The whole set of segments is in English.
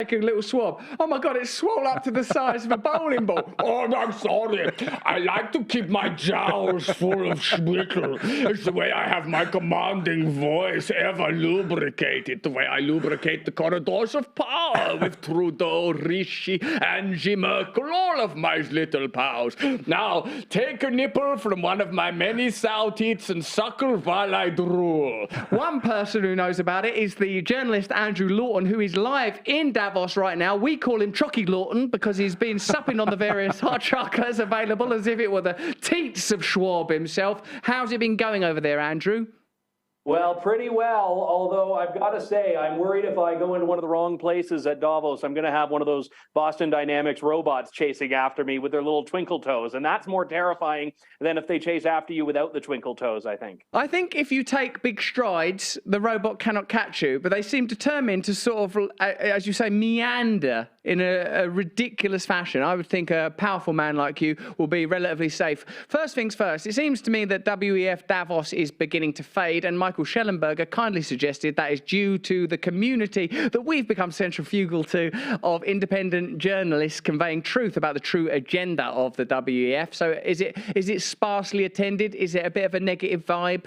take a little swab. Oh my God, it's swole up to the size of a bowling ball. Oh, I'm sorry. I like to keep my jowls full of spittle. It's the way I have my commanding voice ever lubricated, the way I lubricate the corridors of power with Trudeau, Rishi, Angie Merkel, all of my little pals. Now, take a nipple from one of my many sow teats and suckle while I drool. One person who knows about it is the journalist Andrew Lawton, who is live in Davos right now. We call him Chocky Lawton because he's been supping on the various hot chocolates available as if it were the teats of Schwab himself. How's it been going over there, Andrew? Well, pretty well, although I've got to say, I'm worried if I go into one of the wrong places at Davos, I'm going to have one of those Boston Dynamics robots chasing after me with their little twinkle toes, and that's more terrifying than if they chase after you without the twinkle toes, I think. I think if you take big strides, the robot cannot catch you, but they seem determined to sort of, as you say, meander in a ridiculous fashion. I would think a powerful man like you will be relatively safe. First things first, it seems to me that WEF Davos is beginning to fade, and Michael Schellenberger kindly suggested that is due to the community that we've become centrifugal to of independent journalists conveying truth about the true agenda of the WEF. So is it sparsely attended? Is it a bit of a negative vibe?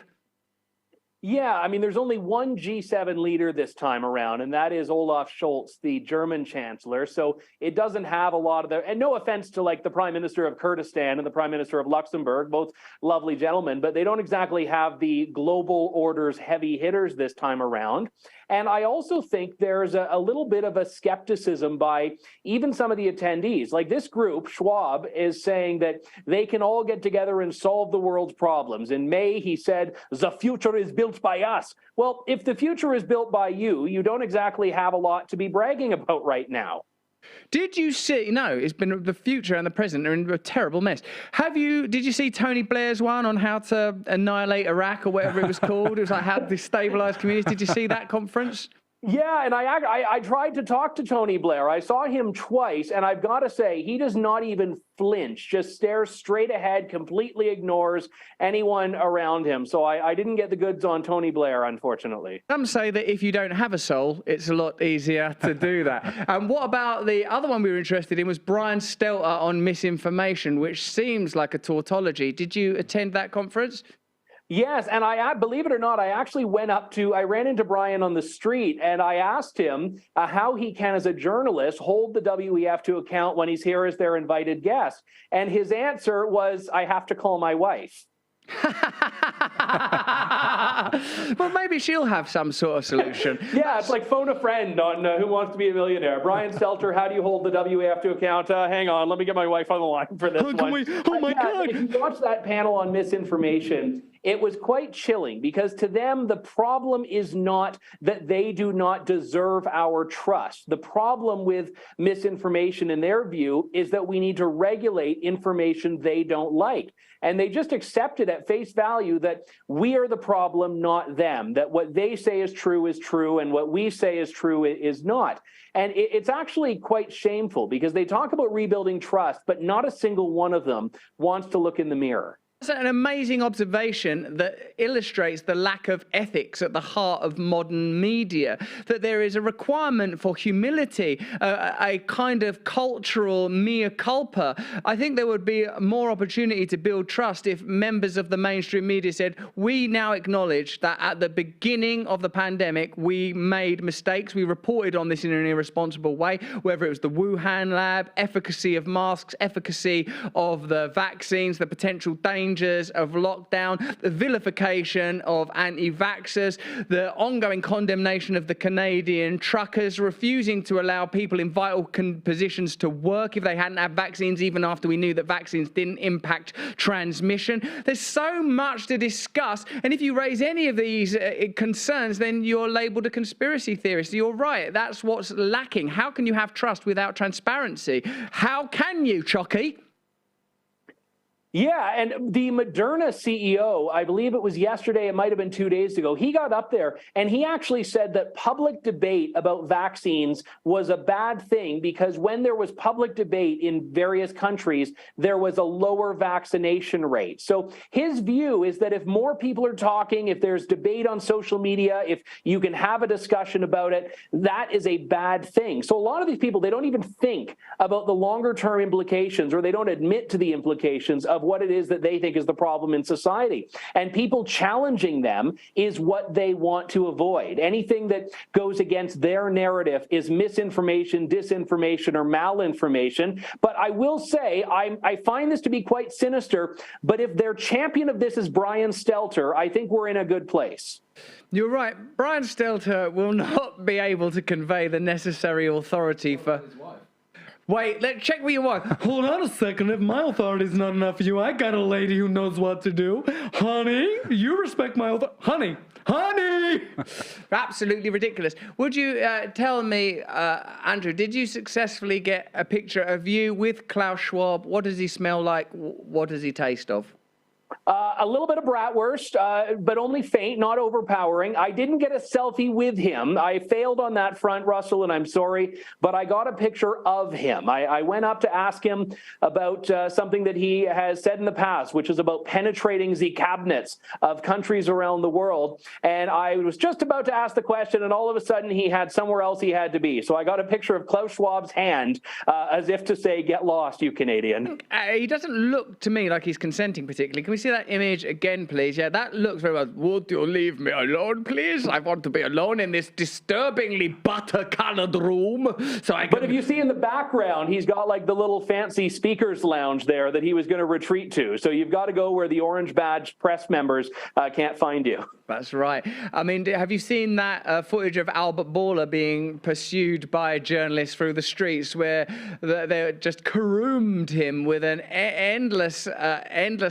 Yeah, I mean, there's only one G7 leader this time around, and that is Olaf Scholz, the German chancellor. So it doesn't have a lot of the, and no offense to like the Prime Minister of Kurdistan and the Prime Minister of Luxembourg, both lovely gentlemen, but they don't exactly have the global orders heavy hitters this time around. And I also think there's a little bit of a skepticism by even some of the attendees. Like this group, Schwab, is saying that they can all get together and solve the world's problems. In May, he said, the future is built by us. Well, if the future is built by you, you don't exactly have a lot to be bragging about right now. Did you see? No, it's been the future and the present are in a terrible mess. Did you see Tony Blair's one on how to annihilate Iraq or whatever it was called? It was like how to destabilize communities. Did you see that conference? Yeah, and I tried to talk to Tony Blair. I saw him twice, and I've got to say, he does not even flinch, just stares straight ahead, completely ignores anyone around him. So I didn't get the goods on Tony Blair, unfortunately. Some say that if you don't have a soul, it's a lot easier to do that. And what about the other one we were interested in was Brian Stelter on misinformation, which seems like a tautology. Did you attend that conference? Yes, and I believe it or not, I actually I ran into Brian on the street, and I asked him how he can, as a journalist, hold the WEF to account when he's here as their invited guest. And his answer was, I have to call my wife. Well, maybe she'll have some sort of solution. Yeah, it's like phone a friend on Who Wants to Be a Millionaire. Brian Stelter, how do you hold the WEF to account? Hang on, let me get my wife on the line for this one. Oh my God. If you watch that panel on misinformation, it was quite chilling because to them, the problem is not that they do not deserve our trust. The problem with misinformation, in their view, is that we need to regulate information they don't like. And they just accepted at face value that we are the problem, not them, that what they say is true, and what we say is true is not. And it's actually quite shameful because they talk about rebuilding trust, but not a single one of them wants to look in the mirror. That's an amazing observation that illustrates the lack of ethics at the heart of modern media, that there is a requirement for humility, a kind of cultural mea culpa. I think there would be more opportunity to build trust if members of the mainstream media said, we now acknowledge that at the beginning of the pandemic, we made mistakes. We reported on this in an irresponsible way, whether it was the Wuhan lab, efficacy of masks, efficacy of the vaccines, the potential dangers of lockdown, the vilification of anti-vaxxers, the ongoing condemnation of the Canadian truckers, refusing to allow people in vital positions to work if they hadn't had vaccines, even after we knew that vaccines didn't impact transmission. There's so much to discuss, and if you raise any of these concerns, then you're labeled a conspiracy theorist. You're right, that's what's lacking. How can you have trust without transparency? How can you, Chocky? Yeah, and the Moderna CEO, I believe it was yesterday, it might have been 2 days ago, he got up there and he actually said that public debate about vaccines was a bad thing because when there was public debate in various countries, there was a lower vaccination rate. So his view is that if more people are talking, if there's debate on social media, if you can have a discussion about it, that is a bad thing. So a lot of these people, they don't even think about the longer term implications, or they don't admit to the implications of what it is that they think is the problem in society. And people challenging them is what they want to avoid. Anything that goes against their narrative is misinformation, disinformation, or malinformation. But I will say, I find this to be quite sinister, but if their champion of this is Brian Stelter, I think we're in a good place. You're right. Brian Stelter will not be able to convey the necessary authority for... Wait, let's check with your wife. Hold on a second. If my authority is not enough for you, I got a lady who knows what to do. Honey, you respect my authority. Honey! Absolutely ridiculous. Would you tell me, Andrew, did you successfully get a picture of you with Klaus Schwab? What does he smell like? What does he taste of? A little bit of bratwurst, but only faint, not overpowering. I didn't get a selfie with him. I failed on that front, Russell, and I'm sorry, but I got a picture of him. I went up to ask him about something that he has said in the past, which is about penetrating the cabinets of countries around the world. And I was just about to ask the question, and all of a sudden he had somewhere else he had to be. So I got a picture of Klaus Schwab's hand, as if to say, get lost, you Canadian. He doesn't look to me like he's consenting particularly. Can we see that image again, please? Yeah, that looks very well. Would you leave me alone, please? I want to be alone in this disturbingly butter-colored room. But if you see in the background, he's got like the little fancy speakers lounge there that he was going to retreat to. So you've got to go where the orange badge press members can't find you. That's right. I mean, have you seen that footage of Albert Bourla being pursued by journalists through the streets where they just caroomed him with an endless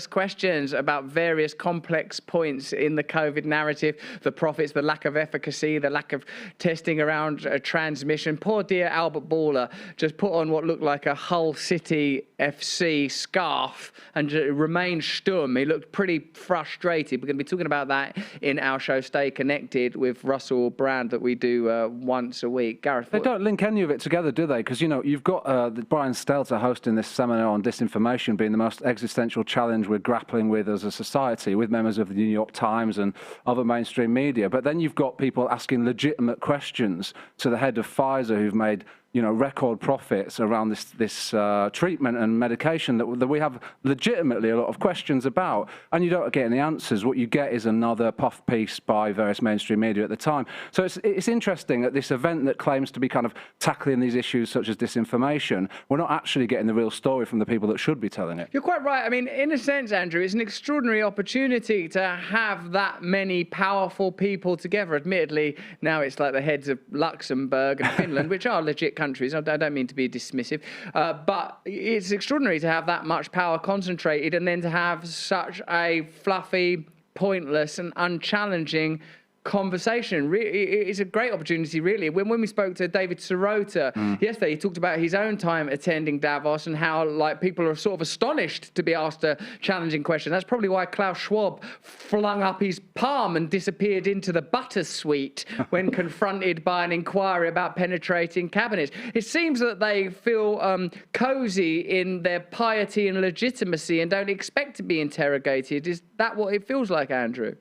questions about various complex points in the COVID narrative, the profits, the lack of efficacy, the lack of testing around transmission. Poor dear Albert Bourla just put on what looked like a Hull City FC scarf and remained stum. He looked pretty frustrated. We're going to be talking about that in our show Stay Connected with Russell Brand that we do once a week. Gareth, they don't link any of it together, do they? Because, you know, you've got Brian Stelter hosting this seminar on disinformation being the most existential challenge we're grappling with as a society, with members of the New York Times and other mainstream media. But then you've got people asking legitimate questions to the head of Pfizer who've made, you know, record profits around this treatment and medication that we have legitimately a lot of questions about, and you don't get any answers. What you get is another puff piece by various mainstream media at the time. So it's interesting that this event that claims to be kind of tackling these issues such as disinformation, we're not actually getting the real story from the people that should be telling it. You're quite right. I mean, in a sense, Andrew, it's an extraordinary opportunity to have that many powerful people together. Admittedly, now it's like the heads of Luxembourg and Finland, which are legit countries. I don't mean to be dismissive, but it's extraordinary to have that much power concentrated and then to have such a fluffy, pointless and unchallenging conversation. It's a great opportunity, really. When we spoke to David Sirota yesterday, he talked about his own time attending Davos and how like people are sort of astonished to be asked a challenging question. That's probably why Klaus Schwab flung up his palm and disappeared into the butter suite when confronted by an inquiry about penetrating cabinets. It seems that they feel cozy in their piety and legitimacy and don't expect to be interrogated. Is that what it feels like, Andrew?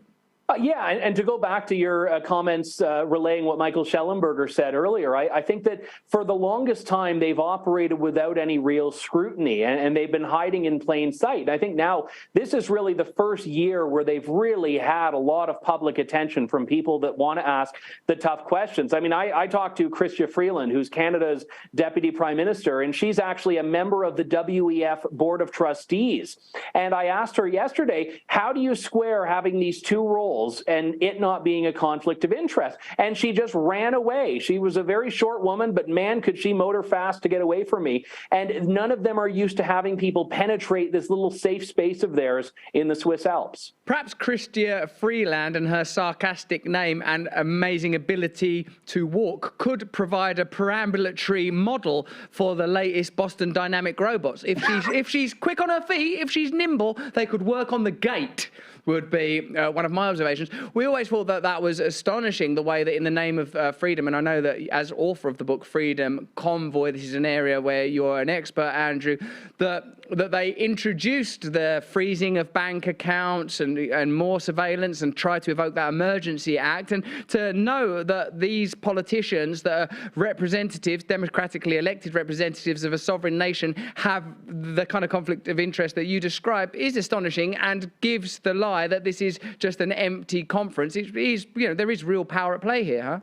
Yeah, and to go back to your comments relaying what Michael Schellenberger said earlier, I think that for the longest time they've operated without any real scrutiny and they've been hiding in plain sight. And I think now this is really the first year where they've really had a lot of public attention from people that want to ask the tough questions. I mean, I talked to Chrystia Freeland, who's Canada's Deputy Prime Minister, and she's actually a member of the WEF Board of Trustees. And I asked her yesterday, how do you square having these two roles? rules and it not being a conflict of interest. And she just ran away. She was a very short woman, but man, could she motor fast to get away from me. And none of them are used to having people penetrate this little safe space of theirs in the Swiss Alps. Perhaps Chrystia Freeland and her sarcastic name and amazing ability to walk could provide a perambulatory model for the latest Boston Dynamic robots. If she's quick on her feet, if she's nimble, they could work on the gate, would be one of my observations. We always thought that that was astonishing, the way that in the name of freedom, and I know that as author of the book Freedom Convoy, this is an area where you're an expert, Andrew, that they introduced the freezing of bank accounts and more surveillance and tried to evoke that Emergency Act. And to know that these politicians that are representatives, democratically elected representatives of a sovereign nation, have the kind of conflict of interest that you describe is astonishing and gives the lie that this is just an empty conference. It is, there is real power at play here, huh?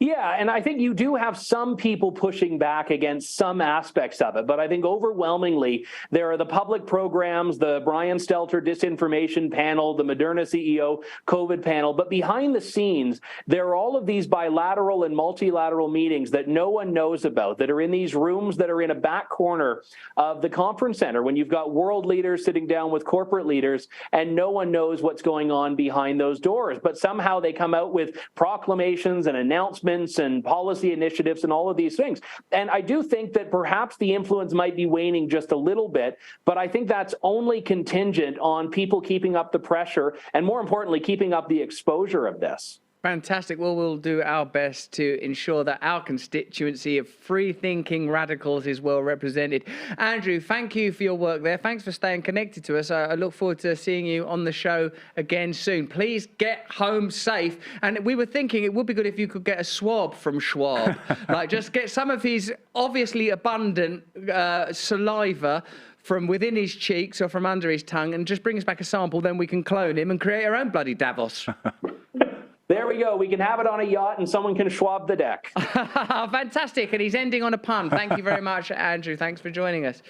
Yeah, and I think you do have some people pushing back against some aspects of it, but I think overwhelmingly there are the public programs, the Brian Stelter disinformation panel, the Moderna CEO COVID panel, but behind the scenes, there are all of these bilateral and multilateral meetings that no one knows about, that are in these rooms that are in a back corner of the conference center, when you've got world leaders sitting down with corporate leaders and no one knows what's going on behind those doors, but somehow they come out with proclamations and announcements and policy initiatives and all of these things. And I do think that perhaps the influence might be waning just a little bit, but I think that's only contingent on people keeping up the pressure and, more importantly, keeping up the exposure of this. Fantastic. Well, we'll do our best to ensure that our constituency of free-thinking radicals is well represented. Andrew, thank you for your work there. Thanks for staying connected to us. I look forward to seeing you on the show again soon. Please get home safe. And we were thinking it would be good if you could get a swab from Schwab. Like, just get some of his obviously abundant saliva from within his cheeks or from under his tongue and just bring us back a sample. Then we can clone him and create our own bloody Davos. There we go. We can have it on a yacht and someone can Schwab the deck. Fantastic. And he's ending on a pun. Thank you very much, Andrew. Thanks for joining us.